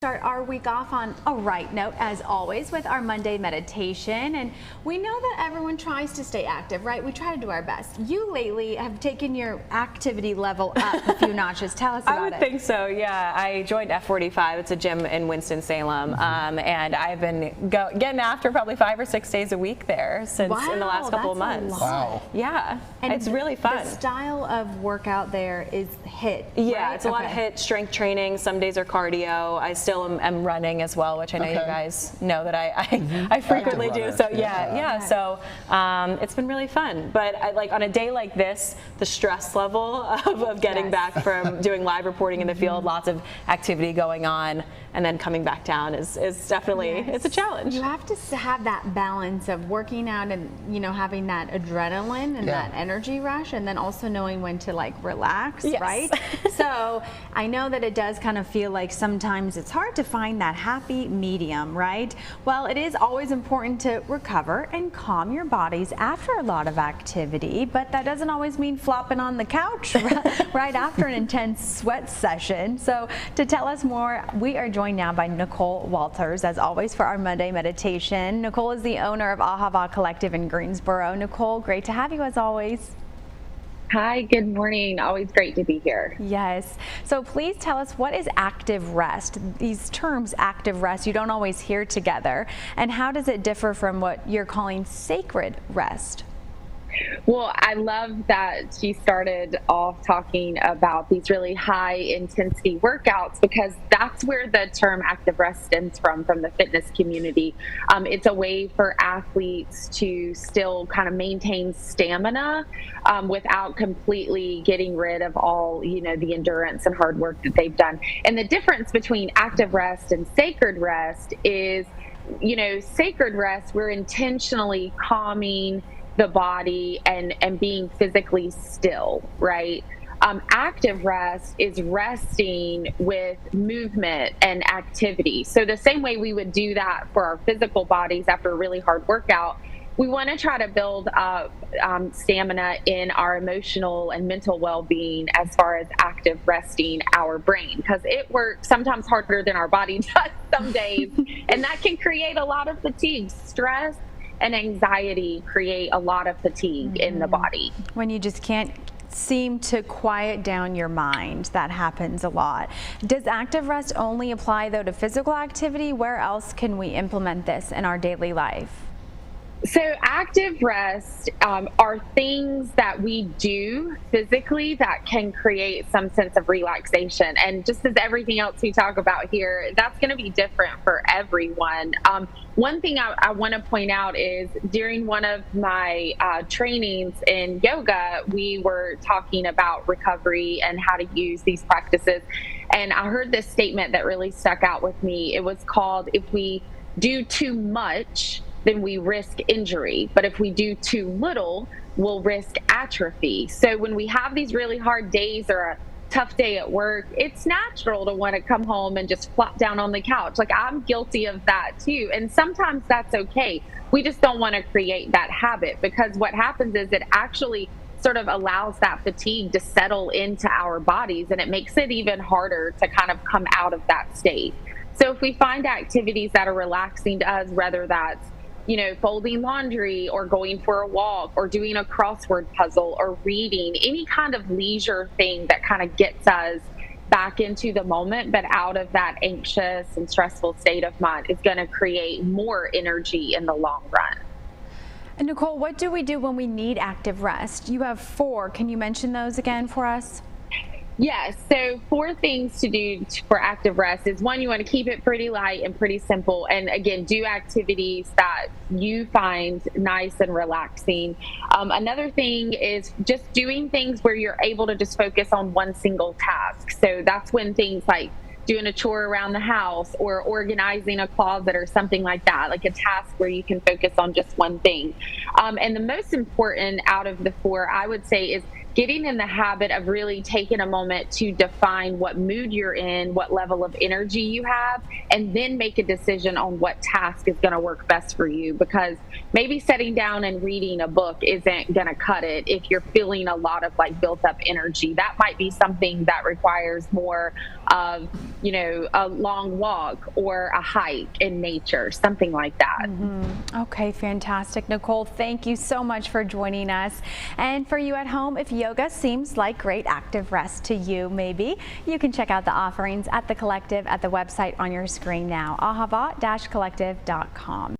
Start our week off on a right note, as always, with our Monday meditation. And we know that everyone tries to stay active, right? We try to do our best. You lately have taken your activity level up a few notches. Tell us about it. I would think so, yeah. I joined F45. It's a gym in Winston-Salem, and I've been getting after probably 5 or 6 days a week there since in the last couple of months. Wow. Yeah, And it's really fun. The style of workout there is HIIT. Yeah, right? it's a lot of HIIT, strength training. Some days are cardio. I still am running as well, which I know you guys know that I frequently do. So yeah. So it's been really fun. But like on a day like this, the stress level of getting back from doing live reporting in the field, lots of activity going on, and then coming back down is definitely it's a challenge. You have to have that balance of working out and having that adrenaline and that energy rush, and then also knowing when to like relax, right? So I know that it does kind of feel like sometimes it's hard to find that happy medium, right? Well, it is always important to recover and calm your bodies after a lot of activity, but that doesn't always mean flopping on the couch right after an intense sweat session. So to tell us more, we are joined now by Nicole Walters, as always, for our Monday meditation. Nicole is the owner of Ahava Collective in Greensboro. Nicole, great to have you as always. Hi, good morning. Always great to be here. Yes. So please tell us, what is active rest? These terms, active rest, you don't always hear together. And how does it differ from what you're calling sacred rest? Well, I love that she started off talking about these really high intensity workouts, because that's where the term active rest stems from the fitness community. It's a way for athletes to still kind of maintain stamina without completely getting rid of all, the endurance and hard work that they've done. And the difference between active rest and sacred rest is, sacred rest, we're intentionally calming the body and being physically still, right? Active rest is resting with movement and activity. So the same way we would do that for our physical bodies after a really hard workout, we want to try to build up stamina in our emotional and mental well-being as far as active resting our brain, because it works sometimes harder than our body does some days, and that can create a lot of fatigue. Stress and anxiety create a lot of fatigue in the body. When you just can't seem to quiet down your mind, that happens a lot. Does active rest only apply though to physical activity? Where else can we implement this in our daily life? So active rest are things that we do physically that can create some sense of relaxation. And just as everything else we talk about here, that's going to be different for everyone. One thing I want to point out is during one of my trainings in yoga, we were talking about recovery and how to use these practices. And I heard this statement that really stuck out with me. It was called, if we do too much, then we risk injury. But if we do too little, we'll risk atrophy. So when we have these really hard days or a tough day at work, it's natural to want to come home and just flop down on the couch. Like, I'm guilty of that too. And sometimes that's okay. We just don't want to create that habit, because what happens is it actually sort of allows that fatigue to settle into our bodies, and it makes it even harder to kind of come out of that state. So if we find activities that are relaxing to us, whether that's folding laundry or going for a walk or doing a crossword puzzle or reading, any kind of leisure thing that kind of gets us back into the moment, but out of that anxious and stressful state of mind, is going to create more energy in the long run. And Nicole, what do we do when we need active rest? You have 4. Can you mention those again for us? Yes. So 4 things to do for active rest is, 1, you want to keep it pretty light and pretty simple. And again, do activities that you find nice and relaxing. Another thing is just doing things where you're able to just focus on one single task. So that's when things like doing a chore around the house or organizing a closet or something like that, like a task where you can focus on just one thing. And the most important out of the 4, I would say, is getting in the habit of really taking a moment to define what mood you're in, what level of energy you have, and then make a decision on what task is going to work best for you. Because maybe sitting down and reading a book isn't going to cut it if you're feeling a lot of like built up energy. That might be something that requires more of, you know, a long walk or a hike in nature, something like that. Okay, fantastic. Nicole, thank you so much for joining us. And for you at home, if yoga seems like great active rest to you, maybe you can check out the offerings at The Collective at the website on your screen now, ahava-collective.com.